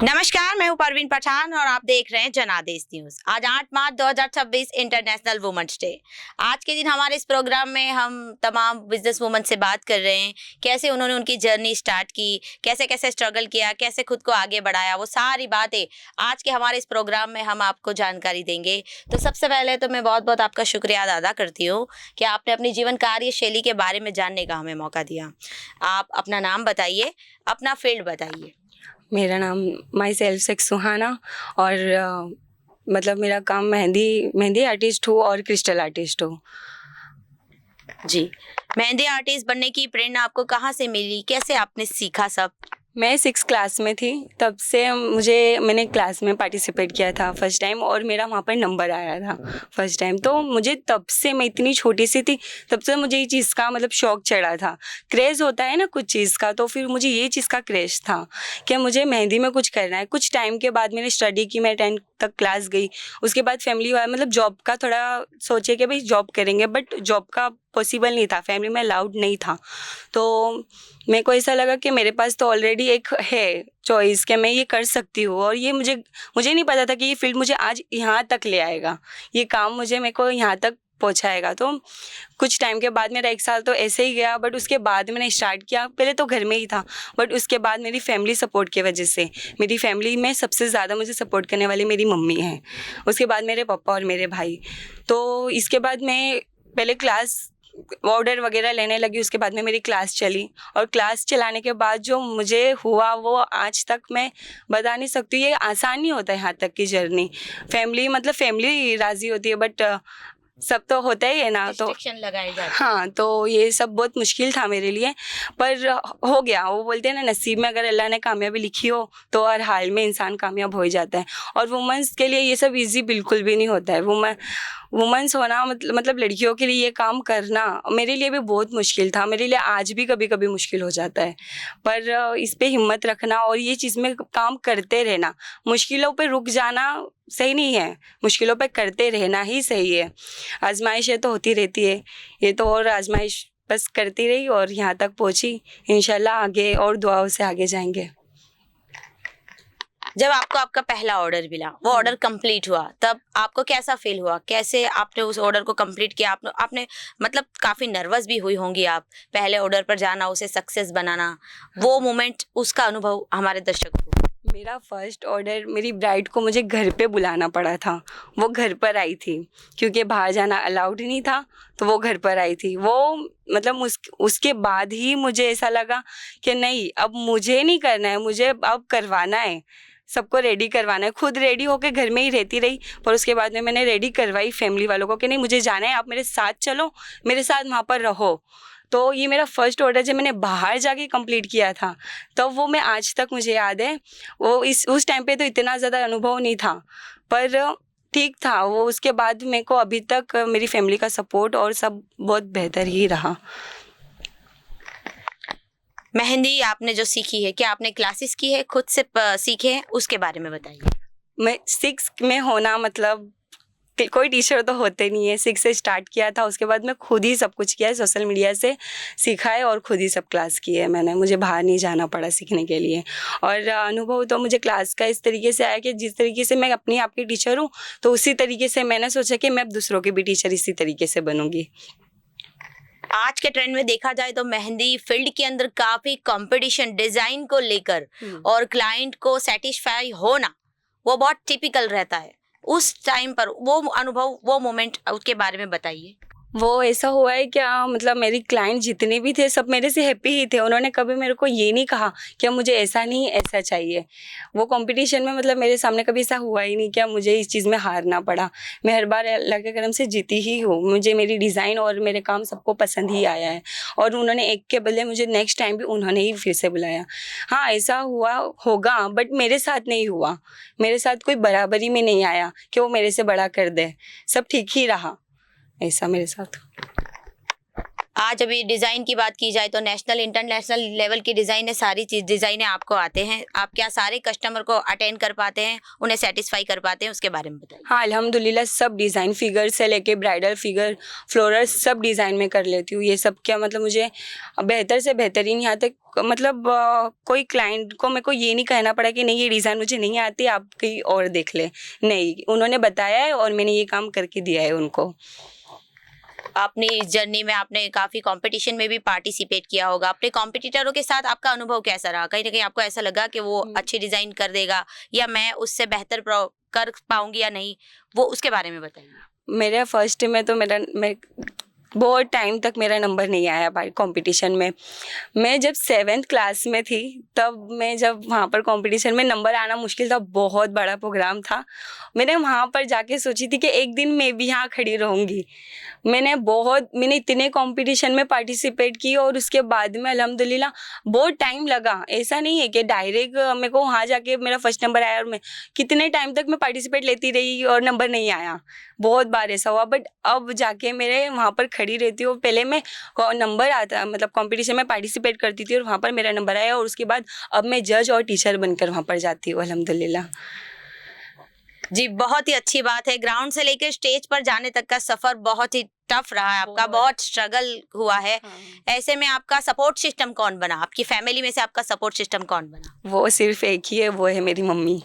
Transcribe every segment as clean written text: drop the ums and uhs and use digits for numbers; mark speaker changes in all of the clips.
Speaker 1: नमस्कार, मैं हूं परवीन पठान और आप देख रहे हैं जनादेश न्यूज। आज 8 मार्च 2026 इंटरनेशनल वुमेन्स डे। आज के दिन हमारे इस प्रोग्राम में हम तमाम बिजनेस वुमेन से बात कर रहे हैं, कैसे उन्होंने उनकी जर्नी स्टार्ट की, कैसे कैसे स्ट्रगल किया, कैसे खुद को आगे बढ़ाया, वो सारी बातें आज के हमारे इस प्रोग्राम में हम आपको जानकारी देंगे। तो सबसे पहले तो मैं बहुत बहुत आपका शुक्रिया अदा करती हूँ कि आपने अपनी जीवन कार्य शैली के बारे में जानने का हमें मौका दिया। आप अपना नाम बताइए, अपना फील्ड बताइए।
Speaker 2: मेरा नाम माई सेल्फ शेख सुहाना और मतलब मेरा काम मेहंदी आर्टिस्ट हूँ और क्रिस्टल आर्टिस्ट हूँ।
Speaker 1: जी, मेहंदी आर्टिस्ट बनने की प्रेरणा आपको कहाँ से मिली, कैसे आपने सीखा सब?
Speaker 2: मैं 6 क्लास में थी, तब से मैंने क्लास में पार्टिसिपेट किया था फर्स्ट टाइम और मेरा वहाँ पर नंबर आया था फर्स्ट टाइम। तो मुझे तब से, मैं इतनी छोटी सी थी तब से मुझे ये चीज़ का मतलब शौक चढ़ा था। क्रेज़ होता है ना कुछ चीज़ का, तो फिर मुझे ये चीज़ का क्रेज़ था कि मुझे मेहंदी में कुछ करना है। कुछ टाइम के बाद मैंने स्टडी की, मैं 10th तक क्लास गई। उसके बाद फैमिली वाला मतलब जॉब का थोड़ा सोचे कि भाई जॉब करेंगे, बट जॉब का पॉसिबल नहीं था, फैमिली में अलाउड नहीं था। तो मेरे को ऐसा लगा कि मेरे पास तो ऑलरेडी एक है चॉइस कि मैं ये कर सकती हूँ, और ये मुझे नहीं पता था कि ये फील्ड मुझे आज यहाँ तक ले आएगा, ये काम मेरे को यहाँ तक पहुँचाएगा। तो कुछ टाइम के बाद मेरा 1 साल तो ऐसे ही गया, बट उसके बाद मैंने स्टार्ट किया। पहले तो घर में ही था, बट उसके बाद मेरी फैमिली सपोर्ट की वजह से, मेरी फैमिली में सबसे ज़्यादा मुझे सपोर्ट करने वाली मेरी मम्मी है, उसके बाद मेरे पापा और मेरे भाई। तो इसके बाद मैं पहले क्लास ऑर्डर वगैरह लेने लगी, उसके बाद में मेरी क्लास चली, और क्लास चलाने के बाद जो मुझे हुआ वो आज तक मैं बता नहीं सकती। ये आसान नहीं होता है यहाँ तक की जर्नी। फैमिली राज़ी होती है, बट सब तो होता ही है ना, तो
Speaker 1: लगाए जाते हैं।
Speaker 2: हाँ, तो ये सब बहुत मुश्किल था मेरे लिए, पर हो गया। वो बोलते हैं ना, नसीब में अगर अल्लाह ने कामयाबी लिखी हो तो हर हाल में इंसान कामयाब हो ही जाता है। और वुमेंस के लिए ये सब इजी बिल्कुल भी नहीं होता है। वुमेंस होना मतलब लड़कियों के लिए ये काम करना मेरे लिए भी बहुत मुश्किल था, मेरे लिए आज भी कभी कभी मुश्किल हो जाता है। पर इस पे हिम्मत रखना और ये चीज़ में काम करते रहना, मुश्किलों पे रुक जाना सही नहीं है, मुश्किलों पे करते रहना ही सही है। आजमाइशें तो होती रहती है, ये तो और आजमाइश बस करती रही और यहाँ तक पहुँची। इंशाल्लाह आगे और दुआओं से आगे जाएंगे।
Speaker 1: जब आपको आपका पहला ऑर्डर मिला, वो ऑर्डर कंप्लीट हुआ, तब आपको कैसा फील हुआ? कैसे आपने उस ऑर्डर को कंप्लीट किया? आपने मतलब काफी नर्वस भी हुई होंगी आप, पहले ऑर्डर पर जाना, उसे सक्सेस बनाना, वो मोमेंट, उसका अनुभव हमारे दर्शकों को।
Speaker 2: मेरा फर्स्ट ऑर्डर, मेरी ब्राइड को मुझे घर पे बुलाना पड़ा था, वो घर पर आई थी क्योंकि बाहर जाना अलाउड नहीं था, तो वो घर पर आई थी। वो मतलब उसके बाद ही मुझे ऐसा लगा कि नहीं, अब मुझे नहीं करना है, मुझे अब करवाना है, सबको रेडी करवाना है। खुद रेडी होकर घर में ही रहती रही, पर उसके बाद में मैंने रेडी करवाई फैमिली वालों को कि नहीं, मुझे जाना है, आप मेरे साथ चलो, मेरे साथ वहाँ पर रहो। तो ये मेरा फर्स्ट ऑर्डर जब मैंने बाहर जाके कंप्लीट किया था, तो वो मैं आज तक मुझे याद है। वो उस टाइम पे तो इतना ज़्यादा अनुभव नहीं था, पर ठीक था वो। उसके बाद मेरे को अभी तक मेरी फैमिली का सपोर्ट और सब बहुत बेहतर ही रहा।
Speaker 1: मेहंदी आपने जो सीखी है, क्या आपने क्लासेस की है, खुद से सीखे हैं, उसके बारे में बताइए।
Speaker 2: मैं 6 में होना मतलब कोई टीचर तो होते नहीं है, 6 से स्टार्ट किया था, उसके बाद मैं खुद ही सब कुछ किया है, सोशल मीडिया से सीखा है और खुद ही सब क्लास की है मैंने। मुझे बाहर नहीं जाना पड़ा सीखने के लिए। और अनुभव तो मुझे क्लास का इस तरीके से आया कि जिस तरीके से मैं अपनी आपकी टीचर हूँ, तो उसी तरीके से मैंने सोचा कि मैं अब दूसरों की भी टीचर इसी तरीके से बनूँगी।
Speaker 1: आज के ट्रेंड में देखा जाए तो मेहंदी फील्ड के अंदर काफी कंपटीशन डिजाइन को लेकर और क्लाइंट को सेटिस्फाई होना, वो बहुत टिपिकल रहता है। उस टाइम पर वो अनुभव, वो मोमेंट, उसके बारे में बताइए।
Speaker 2: वो ऐसा हुआ है क्या, मतलब मेरी क्लाइंट जितने भी थे सब मेरे से हैप्पी ही थे। उन्होंने कभी मेरे को ये नहीं कहा कि मुझे ऐसा नहीं ऐसा चाहिए। वो कंपटीशन में मतलब मेरे सामने कभी ऐसा हुआ ही नहीं कि मुझे इस चीज़ में हारना पड़ा। मैं हर बार अल्लाह के करम से जीती ही हूँ। मुझे मेरी डिज़ाइन और मेरे काम सबको पसंद ही आया है, और उन्होंने एक के बदले मुझे नेक्स्ट टाइम भी उन्होंने ही फिर से बुलाया। हाँ, ऐसा हुआ होगा, बट मेरे साथ नहीं हुआ। मेरे साथ कोई बराबरी में नहीं आया कि वो मेरे से बड़ा कर दे। सब ठीक ही रहा, ऐसा मेरे साथ।
Speaker 1: आज अभी डिज़ाइन की बात की जाए तो नेशनल इंटरनेशनल लेवल की डिज़ाइन है, सारी चीज़ डिज़ाइनें आपको आते हैं। आप क्या सारे कस्टमर को अटेंड कर पाते हैं, उन्हें सेटिस्फाई कर पाते हैं, उसके बारे में बताइए।
Speaker 2: हाँ, अल्हम्दुलिल्लाह सब डिज़ाइन फिगर से लेके ब्राइडल फिगर, फ्लोरल सब डिज़ाइन में कर लेती हूँ। ये सब क्या मतलब मुझे बेहतर से बेहतरीन यहाँ तक मतलब कोई क्लाइंट को मेरे को ये नहीं कहना पड़ा कि नहीं ये डिज़ाइन मुझे नहीं आती, आप कहीं और देख लें। नहीं, उन्होंने बताया है और मैंने ये काम करके दिया है उनको।
Speaker 1: अपनी इस जर्नी में आपने काफ़ी कंपटीशन में भी पार्टिसिपेट किया होगा। अपने कॉम्पिटिटरों के साथ आपका अनुभव कैसा रहा? कहीं न कहीं आपको ऐसा लगा कि वो अच्छी डिज़ाइन कर देगा या मैं उससे बेहतर कर पाऊँगी या नहीं? वो उसके बारे में बताइए।
Speaker 2: मेरा फर्स्ट में तो मैं बहुत टाइम तक मेरा नंबर नहीं आया भाई कंपटीशन में। मैं जब 7th क्लास में थी तब मैं जब वहाँ पर कंपटीशन में नंबर आना मुश्किल था, बहुत बड़ा प्रोग्राम था। मैंने वहाँ पर जाके सोची थी कि एक दिन मैं भी यहाँ खड़ी रहूँगी। मैंने इतने कंपटीशन में पार्टिसिपेट की और उसके बाद में अल्हम्दुलिल्लाह बहुत टाइम लगा। ऐसा नहीं है कि डायरेक्ट मेरे को वहाँ जाके मेरा फर्स्ट नंबर आया और मैं कितने टाइम तक मैं पार्टिसिपेट लेती रही और नंबर नहीं आया। बहुत बार ऐसा हुआ, बट अब जाके मेरे वहाँ पर खड़ी रहती हूँ। पहले मैं नंबर आता मतलब कंपटीशन में पार्टिसिपेट करती थी और वहाँ पर मेरा नंबर आया और उसके बाद अब मैं जज और टीचर बनकर वहाँ पर जाती हूँ अल्हम्दुलिल्लाह।
Speaker 1: जी, बहुत ही अच्छी बात है। ग्राउंड से लेकर स्टेज पर जाने तक का सफ़र बहुत ही टफ रहा है आपका, बहुत स्ट्रगल हुआ है। ऐसे में आपका सपोर्ट सिस्टम कौन बना? आपकी फैमिली में से आपका सपोर्ट सिस्टम कौन बना?
Speaker 2: वो सिर्फ एक ही है, वो है मेरी मम्मी।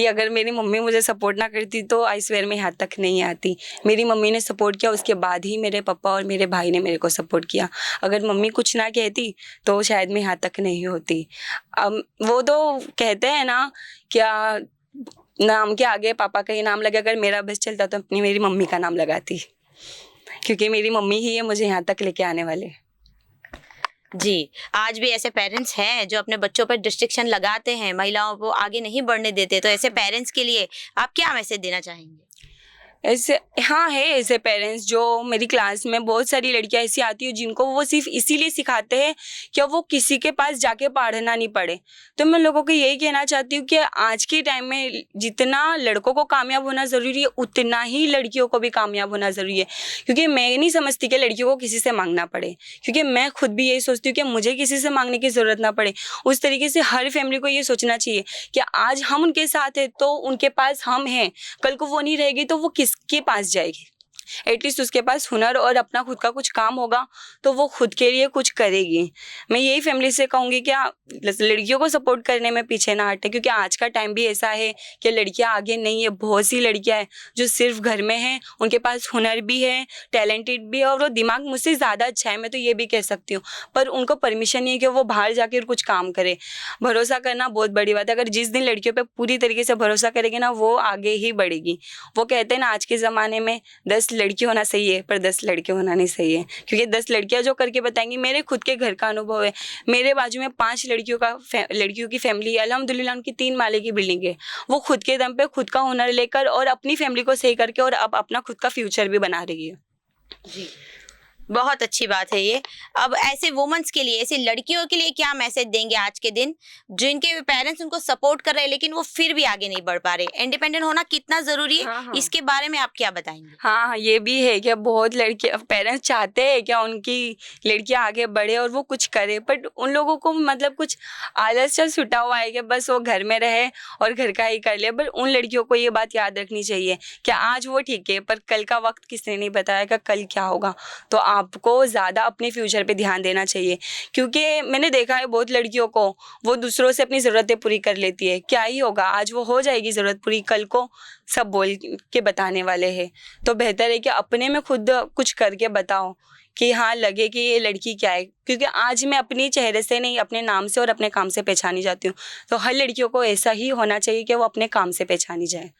Speaker 2: अगर मेरी मम्मी मुझे सपोर्ट ना करती तो आई स्वेयर मैं यहाँ तक नहीं आती। मेरी मम्मी ने सपोर्ट किया, उसके बाद ही मेरे पापा और मेरे भाई ने मेरे को सपोर्ट किया। अगर मम्मी कुछ ना कहती तो शायद मैं यहाँ तक नहीं होती। वो तो कहते हैं ना, क्या नाम के आगे पापा का ही नाम लगे, अगर मेरा बस चलता तो अपनी मेरी मम्मी का नाम लगाती, क्योंकि मेरी मम्मी ही है मुझे यहाँ तक लेके आने वाले।
Speaker 1: जी, आज भी ऐसे पेरेंट्स हैं जो अपने बच्चों पर रिस्ट्रिक्शन लगाते हैं, महिलाओं को आगे नहीं बढ़ने देते, तो ऐसे पेरेंट्स के लिए आप क्या मैसेज देना चाहेंगे?
Speaker 2: ऐसे हाँ है ऐसे पेरेंट्स जो मेरी क्लास में बहुत सारी लड़कियां ऐसी आती हैं जिनको वो सिर्फ इसीलिए सिखाते हैं कि वो किसी के पास जाके पढ़ना नहीं पड़े। तो मैं लोगों को यही कहना चाहती हूँ कि आज के टाइम में जितना लड़कों को कामयाब होना ज़रूरी है उतना ही लड़कियों को भी कामयाब होना ज़रूरी है। क्योंकि मैं नहीं समझती कि लड़कियों को किसी से मांगना पड़े, क्योंकि मैं खुद भी यही सोचती हूँ कि मुझे किसी से मांगने की ज़रूरत ना पड़े। उस तरीके से हर फैमिली को ये सोचना चाहिए कि आज हम उनके साथ हैं तो उनके पास हम हैं, कल को वो नहीं रहेगी तो वो किसके पास जाएगी। एटलीस्ट उसके पास हुनर और अपना खुद का कुछ काम होगा तो वो खुद के लिए कुछ करेगी। मैं यही फैमिली से कहूँगी कि लड़कियों को सपोर्ट करने में पीछे ना हटे, क्योंकि आज का टाइम भी ऐसा है कि लड़कियां आगे नहीं है। बहुत सी लड़कियां हैं जो सिर्फ घर में हैं, उनके पास हुनर भी है, टैलेंटेड भी है और वो दिमाग मुझसे ज़्यादा अच्छा है, मैं तो ये भी कह सकती हूँ, पर उनको परमिशन नहीं है कि वो बाहर जाकर कुछ काम करे। भरोसा करना बहुत बड़ी बात है। अगर जिस दिन लड़कियों पर पूरी तरीके से भरोसा करेगी ना, वो आगे ही बढ़ेगी। वो कहते हैं ना, आज के ज़माने में 10 लड़की होना सही है पर 10 लड़के होना नहीं सही है, क्योंकि 10 लड़कियां जो करके बताएंगी। मेरे खुद के घर का अनुभव है, मेरे बाजू में 5 लड़कियों की फैमिली है, अल्हम्दुलिल्लाह उनकी 3 माले की बिल्डिंग है। वो खुद के दम पे खुद का हुनर लेकर और अपनी फैमिली को सही करके और अब अपना खुद का फ्यूचर भी बना रही है।
Speaker 1: जी, बहुत अच्छी बात है ये। अब ऐसे वुमेन्स के लिए, ऐसी लड़कियों के लिए क्या मैसेज देंगे आज के दिन, जिनके पेरेंट्स उनको सपोर्ट कर रहे हैं लेकिन वो फिर भी आगे नहीं बढ़ पा रहे? इंडिपेंडेंट होना कितना जरूरी है,
Speaker 2: हाँ।
Speaker 1: इसके बारे में आप क्या बताएंगे?
Speaker 2: हाँ, ये भी है कि बहुत लड़कियां पेरेंट्स चाहते हैं कि उनकी लड़कियां आगे बढ़े और वो कुछ करे, बट उन लोगों को मतलब कुछ आलस सा छुटा हुआ है कि बस वो घर में रहे और घर का ही कर ले। बट उन लड़कियों को ये बात याद रखनी चाहिए कि आज वो ठीक है पर कल का वक्त किसने नहीं बताया कि कल क्या होगा। तो आपको ज़्यादा अपने फ्यूचर पे ध्यान देना चाहिए, क्योंकि मैंने देखा है बहुत लड़कियों को वो दूसरों से अपनी ज़रूरतें पूरी कर लेती है। क्या ही होगा, आज वो हो जाएगी ज़रूरत पूरी, कल को सब बोल के बताने वाले हैं। तो बेहतर है कि अपने में खुद कुछ करके बताओ कि हाँ लगे कि ये लड़की क्या है, क्योंकि आज मैं अपने चेहरे से नहीं अपने नाम से और अपने काम से पहचानी जाती हूँ। तो हर लड़कियों को ऐसा ही होना चाहिए कि वो अपने काम से पहचानी जाए।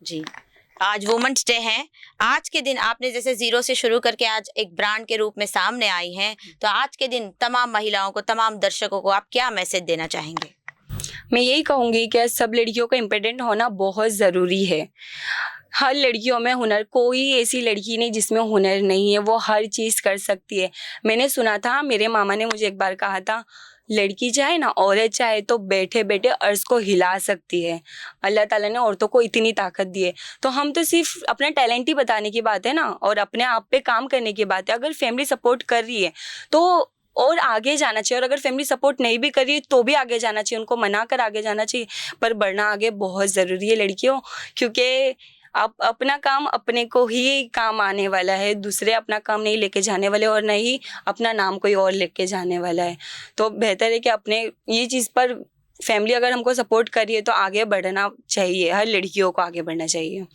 Speaker 1: जी, आज वुमेन्स डे है। आज के दिन आपने जैसे जीरो से शुरू करके आज एक ब्रांड के रूप में सामने आई हैं, तो आज के दिन तमाम महिलाओं को, तमाम दर्शकों को आप क्या मैसेज देना चाहेंगे?
Speaker 2: मैं यही कहूँगी कि सब लड़कियों को इम्पोर्टेंट होना बहुत ज़रूरी है। हर लड़कियों में हुनर, कोई ऐसी लड़की नहीं जिसमें हुनर नहीं है, वो हर चीज़ कर सकती है। मैंने सुना था, मेरे मामा ने मुझे एक बार कहा था, लड़की चाहे ना, औरत चाहे तो बैठे बैठे अर्श को हिला सकती है। अल्लाह ताला ने औरतों को इतनी ताकत दी है। तो हम तो सिर्फ अपना टैलेंट ही बताने की बात है ना, और अपने आप पे काम करने की बात है। अगर फैमिली सपोर्ट कर रही है तो और आगे जाना चाहिए, और अगर फैमिली सपोर्ट नहीं भी कर रही है तो भी आगे जाना चाहिए, उनको मना कर आगे जाना चाहिए। पर बढ़ना आगे बहुत ज़रूरी है लड़कियों, क्योंकि आप अपना काम अपने को ही काम आने वाला है, दूसरे अपना काम नहीं लेके जाने वाले, और नहीं अपना नाम कोई और लेके जाने वाला है। तो बेहतर है कि अपने ये चीज़ पर फैमिली अगर हमको सपोर्ट कर रही है तो आगे बढ़ना चाहिए, हर लड़कियों को आगे बढ़ना चाहिए।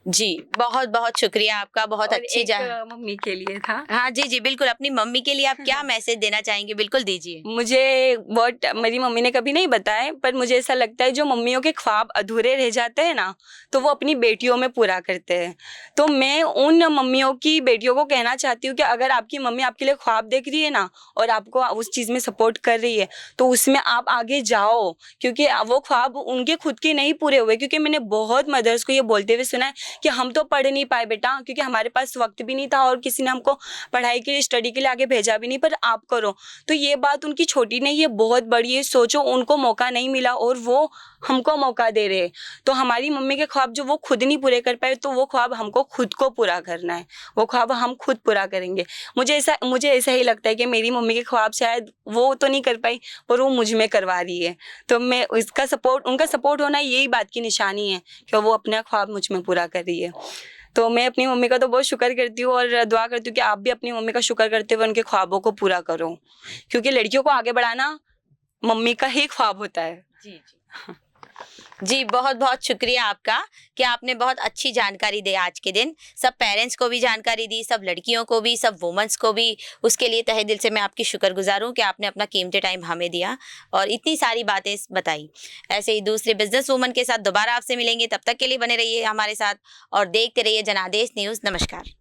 Speaker 1: जी, बहुत बहुत शुक्रिया आपका, बहुत
Speaker 2: और
Speaker 1: अच्छी
Speaker 2: एक मम्मी के लिए था।
Speaker 1: हाँ जी जी बिल्कुल, अपनी मम्मी के लिए आप क्या मैसेज देना चाहेंगे, बिल्कुल दीजिए।
Speaker 2: मुझे बहुत, मेरी मम्मी ने कभी नहीं बताया, पर मुझे ऐसा लगता है जो मम्मियों के ख्वाब अधूरे रह जाते हैं ना, तो वो अपनी बेटियों में पूरा करते हैं। तो मैं उन मम्मियों की बेटियों को कहना चाहती हूँ कि अगर आपकी मम्मी आपके लिए ख्वाब देख रही है ना, और आपको उस चीज़ में सपोर्ट कर रही है, तो उसमें आप आगे जाओ, क्योंकि वो ख्वाब उनके खुद के नहीं पूरे हुए। क्योंकि मैंने बहुत मदर्स को ये बोलते हुए सुना है कि हम तो पढ़ नहीं पाए बेटा, क्योंकि हमारे पास वक्त भी नहीं था और किसी ने हमको पढ़ाई के लिए, स्टडी के लिए आगे भेजा भी नहीं, पर आप करो। तो ये बात उनकी छोटी नहीं है, बहुत बड़ी है। सोचो, उनको मौका नहीं मिला और वो हमको मौका दे रहे। तो हमारी मम्मी के ख्वाब जो वो खुद नहीं पूरे कर पाए, तो वो ख्वाब हमको खुद को पूरा करना है, वो ख्वाब हम खुद पूरा करेंगे। मुझे ऐसा ही लगता है कि मेरी मम्मी के ख्वाब शायद वो तो नहीं कर पाई, पर वो मुझ में करवा रही है। तो मैं उसका सपोर्ट, उनका सपोर्ट होना यही बात की निशानी है कि वो अपना ख्वाब मुझ में पूरा कर रही है। तो मैं अपनी मम्मी का तो बहुत शुक्र करती हूँ, और दुआ करती हूँ कि आप भी अपनी मम्मी का शुक्र करते हुए उनके ख्वाबों को पूरा करो, क्योंकि लड़कियों को आगे बढ़ाना मम्मी का ही ख्वाब होता है।
Speaker 1: जी जी जी, बहुत बहुत शुक्रिया आपका कि आपने बहुत अच्छी जानकारी दी आज के दिन। सब पेरेंट्स को भी जानकारी दी, सब लड़कियों को भी, सब वुमेन्स को भी। उसके लिए तहे दिल से मैं आपकी शुक्रगुजार हूँ कि आपने अपना कीमती टाइम हमें दिया और इतनी सारी बातें बताई। ऐसे ही दूसरे बिजनेस वूमन के साथ दोबारा आपसे मिलेंगे, तब तक के लिए बने रहिए हमारे साथ और देखते रहिए जनादेश न्यूज़। नमस्कार।